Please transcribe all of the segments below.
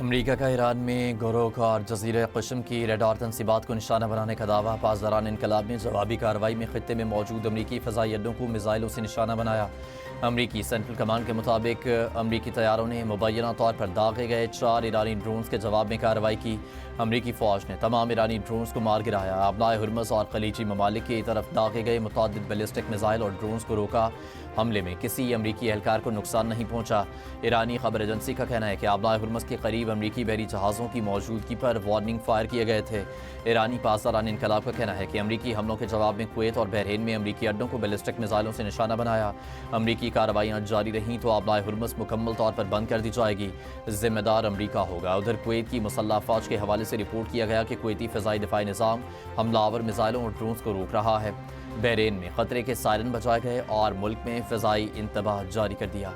امریکہ کا ایران میں گروک اور جزیرہ قشم کی ریڈار تنصیبات کو نشانہ بنانے کا دعویٰ۔ پاسداران انقلاب نے جوابی کارروائی میں خطے میں موجود امریکی فضائی اڈوں کو میزائلوں سے نشانہ بنایا۔ امریکی سینٹرل کمانڈ کے مطابق امریکی طیاروں نے مبینہ طور پر داغے گئے 4 ایرانی ڈرونز کے جواب میں کارروائی کی۔ امریکی فوج نے تمام ایرانی ڈرونز کو مار گرایا۔ آبنائے ہرمز اور خلیجی ممالک کی طرف داغے گئے متعدد بیلسٹک میزائل اور ڈرونز کو روکا۔ حملے میں کسی امریکی اہلکار کو نقصان نہیں پہنچا۔ ایرانی خبر ایجنسی کا کہنا ہے کہ آبنائے ہرمز کے قریب امریکی بحری جہازوں کی موجودگی پر وارننگ فائر کیے گئے تھے۔ ایرانی پاسداران انقلاب کا کہنا ہے کہ امریکی حملوں کے جواب میں کویت اور بحرین میں امریکی اڈوں کو بیلسٹک میزائلوں سے نشانہ بنایا۔ امریکی کارروائیاں جاری رہیں تو آبنائے ہرمز مکمل طور پر بند کر دی جائے گی۔ ذمہ دار امریکہ ہوگا۔ ادھر کویت کی مسلح افواج کے حوالے سے رپورٹ کیا گیا کہ کویتی فضائی دفاعی نظام حملہ آور میزائلوں اور ڈرونز کو روک رہا ہے۔ بحرین میں خطرے کے سائرن بجائے گئے اور ملک میں فضائی انتباہ جاری کر دیا۔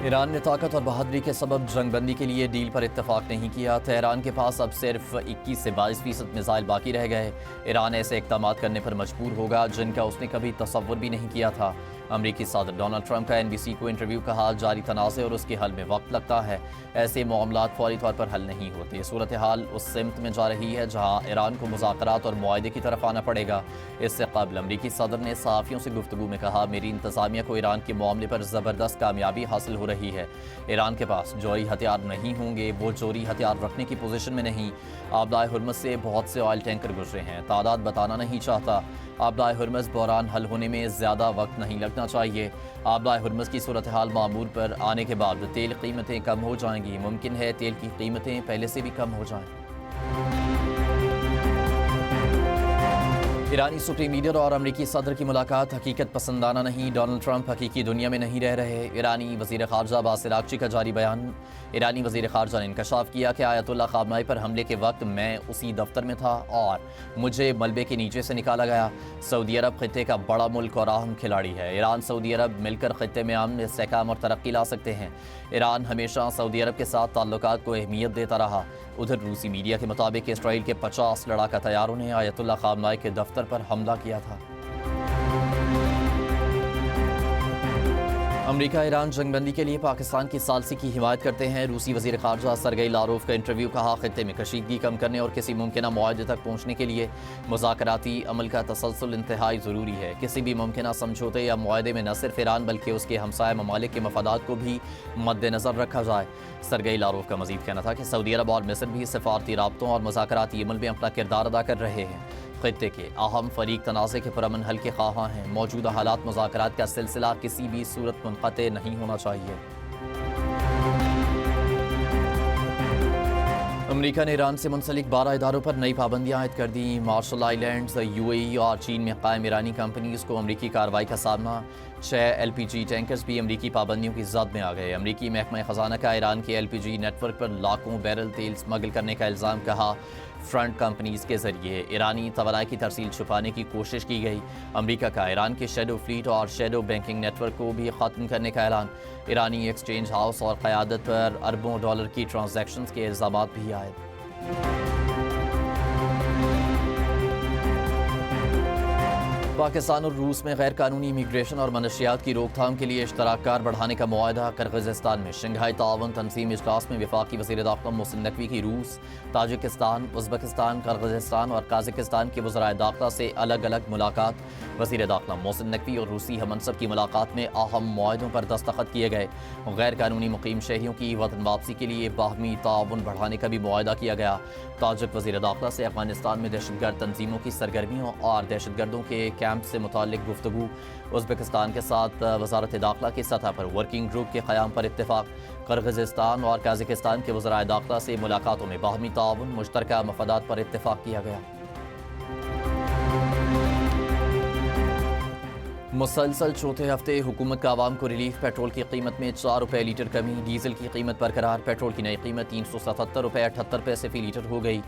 ایران نے طاقت اور بہادری کے سبب جنگ بندی کے لیے ڈیل پر اتفاق نہیں کیا۔ تہران کے پاس اب صرف 21 سے 22% میزائل باقی رہ گئے۔ ایران ایسے اقدامات کرنے پر مجبور ہوگا جن کا اس نے کبھی تصور بھی نہیں کیا تھا۔ امریکی صدر ڈونلڈ ٹرمپ کا NBC کو انٹرویو، کہا جاری تنازع اور اس کے حل میں وقت لگتا ہے۔ ایسے معاملات فوری طور پر حل نہیں ہوتے۔ صورتحال اس سمت میں جا رہی ہے جہاں ایران کو مذاکرات اور معاہدے کی طرف آنا پڑے گا۔ اس سے قبل امریکی صدر نے صحافیوں سے گفتگو میں کہا، میری انتظامیہ کو ایران کے معاملے پر زبردست کامیابی حاصل ہو رہی ہے۔ ایران کے پاس جوہری ہتھیار نہیں ہوں گے، وہ جوہری ہتھیار رکھنے کی پوزیشن میں نہیں۔ آبنائے ہرمز سے بہت سے آئل ٹینکر گزرے ہیں، تعداد بتانا نہیں چاہتا۔ آبنائے ہرمز بحران حل ہونے میں زیادہ وقت نہیں لگنا چاہیے۔ آبنائے ہرمز کی صورتحال معمول پر آنے کے بعد تیل قیمتیں کم ہو جائیں گی۔ ممکن ہے تیل کی قیمتیں پہلے سے بھی کم ہو جائیں۔ ایرانی سپریم لیڈر اور امریکی صدر کی ملاقات حقیقت پسندانہ نہیں، ڈونلڈ ٹرمپ حقیقی دنیا میں نہیں رہ رہے۔ ایرانی وزیر خارجہ عباس عراقچی کا جاری بیان۔ ایرانی وزیر خارجہ نے انکشاف کیا کہ آیت اللہ خامنائی پر حملے کے وقت میں اسی دفتر میں تھا اور مجھے ملبے کے نیچے سے نکالا گیا۔ سعودی عرب خطے کا بڑا ملک اور اہم کھلاڑی ہے۔ ایران سعودی عرب مل کر خطے میں امن، استحکام اور ترقی لا سکتے ہیں۔ ایران ہمیشہ سعودی عرب کے ساتھ تعلقات کو اہمیت دیتا رہا۔ ادھر روسی میڈیا کے مطابق اسرائیل کے 50 لڑاکا طیاروں نے آیت اللہ خامنائی کے دفتر پر حملہ کیا تھا۔ امریکہ ایران جنگ بندی کے لیے پاکستان کی ثالثی کی حمایت کرتے ہیں۔ روسی وزیر خارجہ سرگئی لاروف کا انٹرویو، کہا خطے میں کشیدگی کم کرنے اور کسی ممکنہ معاہدے تک پہنچنے کے لیے مذاکراتی عمل کا تسلسل انتہائی ضروری ہے۔ کسی بھی ممکنہ سمجھوتے یا معاہدے میں نہ صرف ایران بلکہ اس کے ہمسایہ ممالک کے مفادات کو بھی مد نظر رکھا جائے۔ سرگئی لاروف کا مزید کہنا تھا کہ سعودی عرب اور مصر بھی سفارتی رابطوں اور مذاکراتی عمل میں اپنا کردار ادا کر رہے ہیں۔ خطے کے اہم فریق تنازع کے پرامن حل کے خواہاں ہیں۔ موجودہ حالات مذاکرات کا سلسلہ کسی بھی صورت منقطع نہیں ہونا چاہیے۔ امریکہ نے ایران سے منسلک 12 اداروں پر نئی پابندیاں عائد کر دیں۔ مارشل آئی لینڈز، UAE اور چین میں قائم ایرانی کمپنیز کو امریکی کارروائی کا سامنا۔ 6 LPG ٹینکرز بھی امریکی پابندیوں کی زد میں آ گئے۔ امریکی محکمہ خزانہ کا ایران کے LPG نیٹ ورک پر لاکھوں بیرل تیل اسمگل کرنے کا الزام، کہا فرنٹ کمپنیز کے ذریعے ایرانی توانائی کی ترسیل چھپانے کی کوشش کی گئی۔ امریکہ کا ایران کے شیڈو فلیٹ اور شیڈو بینکنگ نیٹ ورک کو بھی ختم کرنے کا اعلان۔ ایرانی ایکسچینج ہاؤس اور قیادت پر اربوں ڈالر کی ٹرانزیکشنز کے الزامات بھی عائد۔ پاکستان اور روس میں غیر قانونی امیگریشن اور منشیات کی روک تھام کے لیے اشتراک کار بڑھانے کا معاہدہ۔ قرغیزستان میں شنگھائی تعاون تنظیم اجلاس میں وفاقی وزیر داخلہ محسن نقوی کی روس، تاجکستان، ازبکستان، قرغیزستان اور قازقستان کے وزرائے داخلہ سے الگ الگ ملاقات۔ وزیر داخلہ محسن نقوی اور روسی ہم منصب کی ملاقات میں اہم معاہدوں پر دستخط کیے گئے۔ غیر قانونی مقیم شہریوں کی وطن واپسی کے لیے باہمی تعاون بڑھانے کا بھی معاہدہ کیا گیا۔ تاجک وزیر داخلہ سے افغانستان میں دہشت گرد تنظیموں کی سرگرمیوں اور دہشت گردوں کے کیمپ سے متعلق گفتگو۔ ازبکستان کے ساتھ وزارت داخلہ کی سطح پر ورکنگ گروپ کے قیام پر اتفاق۔ قرغیزستان اور قازقستان کے وزرائے داخلہ سے ملاقاتوں میں باہمی تعاون، مشترکہ مفادات پر اتفاق کیا گیا۔ مسلسل چوتھے ہفتے حکومت کا عوام کو ریلیف۔ پیٹرول کی قیمت میں 4 روپے لیٹر کمی، ڈیزل کی قیمت برقرار۔ پیٹرول کی نئی قیمت 377 روپے 78 پیسے فی لیٹر ہو گئی۔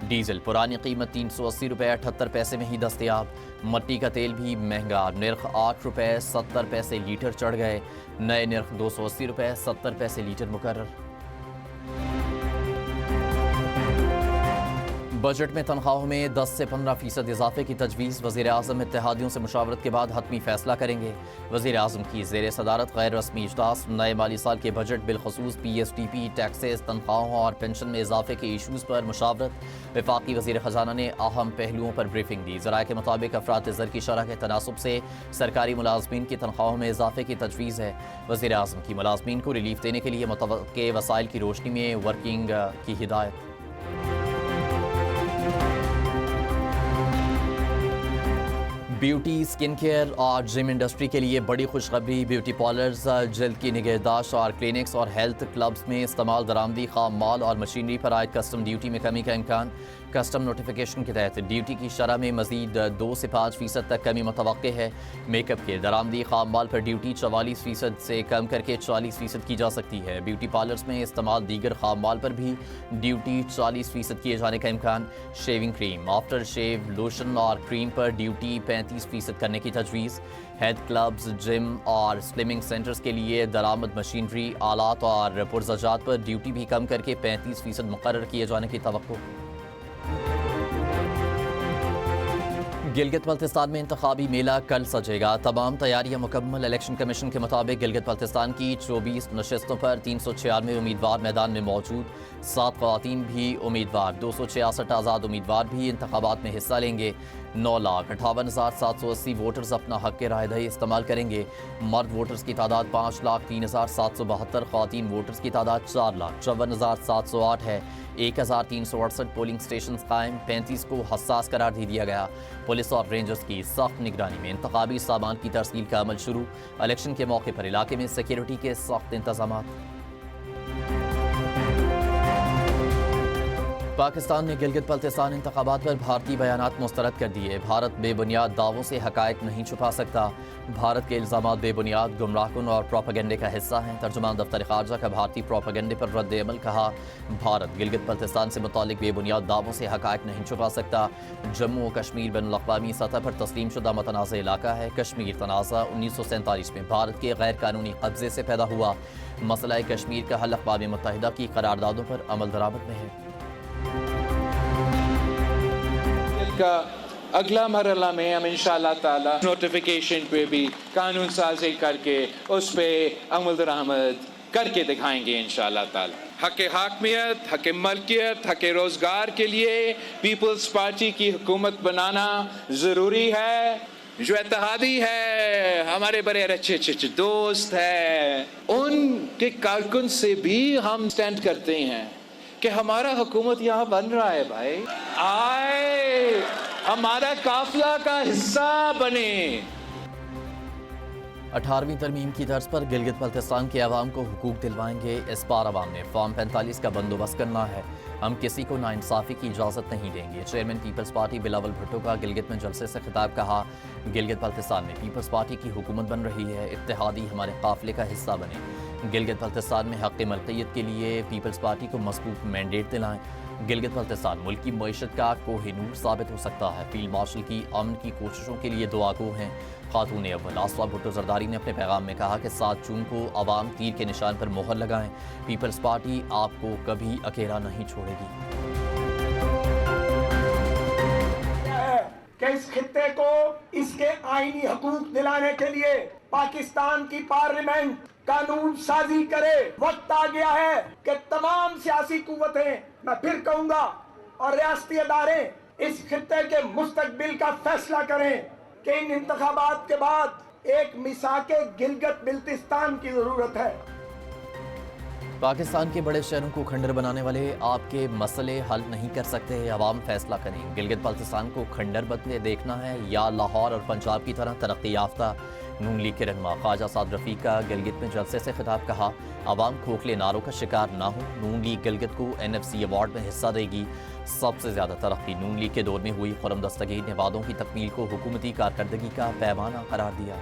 ڈیزل پرانی قیمت 380 روپے 78 پیسے میں ہی دستیاب۔ مٹی کا تیل بھی مہنگا، نرخ 8 روپے 70 پیسے لیٹر چڑھ گئے، نئے نرخ 280 روپے 70 پیسے لیٹر مقرر۔ بجٹ میں تنخواہوں میں 10 سے 15% اضافے کی تجویز، وزیر اعظم اتحادیوں سے مشاورت کے بعد حتمی فیصلہ کریں گے۔ وزیر اعظم کی زیر صدارت غیر رسمی اجلاس، نئے مالی سال کے بجٹ بالخصوص P S T P, taxes, تنخواہوں اور پینشن میں اضافے کے ایشوز پر مشاورت۔ وفاقی وزیر خزانہ نے اہم پہلوؤں پر بریفنگ دی۔ ذرائع کے مطابق افراط زر کی شرح کے تناسب سے سرکاری ملازمین کی تنخواہوں میں اضافے کی تجویز ہے۔ وزیر اعظم کی ملازمین کو ریلیف دینے کے لیے متوقع وسائل کی روشنی میں ورکنگ کی ہدایت۔ بیوٹی، سکن کیئر اور جم انڈسٹری کے لیے بڑی خوشخبری۔ بیوٹی پارلرز، جلد کی نگہداشت اور کلینکس اور ہیلتھ کلبز میں استعمال درآمدی خام مال اور مشینری پر عائد کسٹم ڈیوٹی میں کمی کا امکان۔ کسٹم نوٹیفیکیشن کے تحت ڈیوٹی کی شرح میں مزید 2 سے 5% تک کمی متوقع ہے۔ میک اپ کے درآمدی خام مال پر ڈیوٹی 44% سے کم کر کے 40% کی جا سکتی ہے۔ بیوٹی پارلرز میں استعمال دیگر خام مال پر بھی ڈیوٹی 40% کیے جانے کا امکان۔ شیونگ کریم، آفٹر شیو لوشن اور کریم پر ڈیوٹی 35% کرنے کی تجویز۔ ہیلتھ کلبز، جم اور سلمنگ سینٹرز کے لیے درآمد مشینری، آلات اور پرزجات پر ڈیوٹی بھی کم کر کے 35% مقرر کیے جانے کی توقع۔ گلگت بلتستان میں انتخابی میلہ کل سجے گا، تمام تیاریاں مکمل۔ الیکشن کمیشن کے مطابق گلگت بلتستان کی 24 نشستوں پر 396 امیدوار میدان میں موجود، 7 خواتین بھی امیدوار، 266 آزاد امیدوار بھی انتخابات میں حصہ لیں گے۔ 9,58,780 ووٹرز اپنا حق رائے دہی استعمال کریں گے۔ مرد ووٹرز کی تعداد 5,03,772، خواتین ووٹرز کی تعداد 4,54,708 ہے۔ 1,368 پولنگ سٹیشنز قائم، 35 کو حساس قرار دے دیا گیا۔ پولیس اور رینجرز کی سخت نگرانی میں انتخابی سامان کی ترسیل کا عمل شروع۔ الیکشن کے موقع پر علاقے میں سیکیورٹی کے سخت انتظامات۔ پاکستان نے گلگت بلتستان انتخابات پر بھارتی بیانات مسترد کر دیے۔ بھارت بے بنیاد دعووں سے حقائق نہیں چھپا سکتا۔ بھارت کے الزامات بے بنیاد، گمراہ کن اور پروپیگنڈے کا حصہ ہیں۔ ترجمان دفتر خارجہ کا بھارتی پروپیگنڈے پر رد عمل، کہا بھارت گلگت بلتستان سے متعلق بے بنیاد دعووں سے حقائق نہیں چھپا سکتا۔ جموں و کشمیر بین الاقوامی سطح پر تسلیم شدہ متنازع علاقہ ہے۔ کشمیر تنازع 1947 میں بھارت کے غیر قانونی قبضے سے پیدا ہوا۔ مسئلہ کشمیر کا حل اقوام متحدہ کی قراردادوں پر عمل درآمد میں ہے۔ کا اگلا مرحلہ میں ہم انشاءاللہ تعالی نوٹیفیکیشن پہ بھی قانون سازی کر کے اس پہ عمل درآمد کر کے دکھائیں گے انشاءاللہ تعالی۔ حق حاکمیت، حق ملکیت، حق روزگار کے لیے پیپلز پارٹی کی حکومت بنانا ضروری ہے۔ جو اتحادی ہے، ہمارے بڑے اچھے دوست ہیں، ان کے کارکن سے بھی ہم سٹینڈ کرتے ہیں کہ ہمارا حکومت یہاں بن رہا ہے، بھائی آئے ہمارا قافلہ کا حصہ بنے۔ 18ویں ترمیم کی طرز پر گلگت بلتستان کے عوام کو حقوق دلوائیں گے۔ اس بار عوام نے فارم 45 کا بندوبست کرنا ہے، ہم کسی کو ناانصافی کی اجازت نہیں دیں گے۔ چیئرمین پیپلز پارٹی بلاول بھٹو کا گلگت میں جلسے سے خطاب، کہا گلگت بلتستان میں پیپلز پارٹی کی حکومت بن رہی ہے، اتحادی ہمارے قافلے کا حصہ بنے۔ گلگت بلتستان میں حق ملکیت کے لیے پیپلز پارٹی کو مضبوط مینڈیٹ دلائیں۔ گلگت بلتستان ملک کی معیشت کا کوہ نور ثابت ہو سکتا ہے۔ فیلڈ مارشل کی امن کی کوششوں کے لیے دعا گو ہیں۔ خاتون اول آسوا بھٹو زرداری نے اپنے پیغام میں کہا کہ 7 جون کو عوام تیر کے نشان پر مہر لگائیں، پیپلز پارٹی آپ کو کبھی اکیلا نہیں چھوڑے گی۔ کہ اس خطے کو اس کے آئینی حقوق دلانے کے لیے پاکستان کی پارلیمنٹ قانون سازی کرے۔ وقت آ گیا ہے کہ تمام سیاسی قوتیں، میں پھر کہوں گا، اور ریاستی ادارے اس خطے کے مستقبل کا فیصلہ کریں کہ ان انتخابات کے بعد ایک میثاق گلگت بلتستان کی ضرورت ہے۔ پاکستان کے بڑے شہروں کو کھنڈر بنانے والے آپ کے مسئلے حل نہیں کر سکتے، عوام فیصلہ کریں۔ گلگت بلتستان کو کھنڈر بنتے دیکھنا ہے یا لاہور اور پنجاب کی طرح ترقی یافتہ؟ نون لیگ کے رہنما خواجہ سعد رفیق کا گلگت میں جلسے سے خطاب، کہا عوام کھوکھلے نعروں کا شکار نہ ہو۔ نون لیگ گلگت کو NFC ایوارڈ میں حصہ دے گی۔ سب سے زیادہ ترقی نون لیگ کے دور میں ہوئی۔ خرم دستگیر نے وعدوں کی تکمیل کو حکومتی کارکردگی کا پیمانہ قرار دیا۔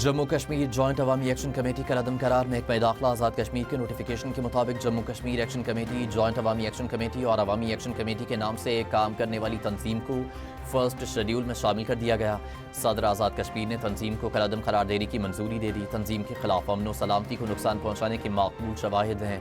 جموں کشمیر جوائنٹ عوامی ایکشن کمیٹی کا عدم قرار۔ محکمہ داخلہ آزاد کشمیر کے نوٹیفیکیشن کے مطابق Jammu Kashmir action committee, joint عوامی ایکشن کمیٹی اور عوامی ایکشن کمیٹی کے نام سے کام کرنے والی تنظیم کو فرسٹ شیڈیول میں شامل کر دیا گیا۔ صدر آزاد کشمیر نے تنظیم کو کالعدم قرار دینے کی منظوری دے دی۔ تنظیم کے خلاف امن و سلامتی کو نقصان پہنچانے کے معقول شواہد ہیں۔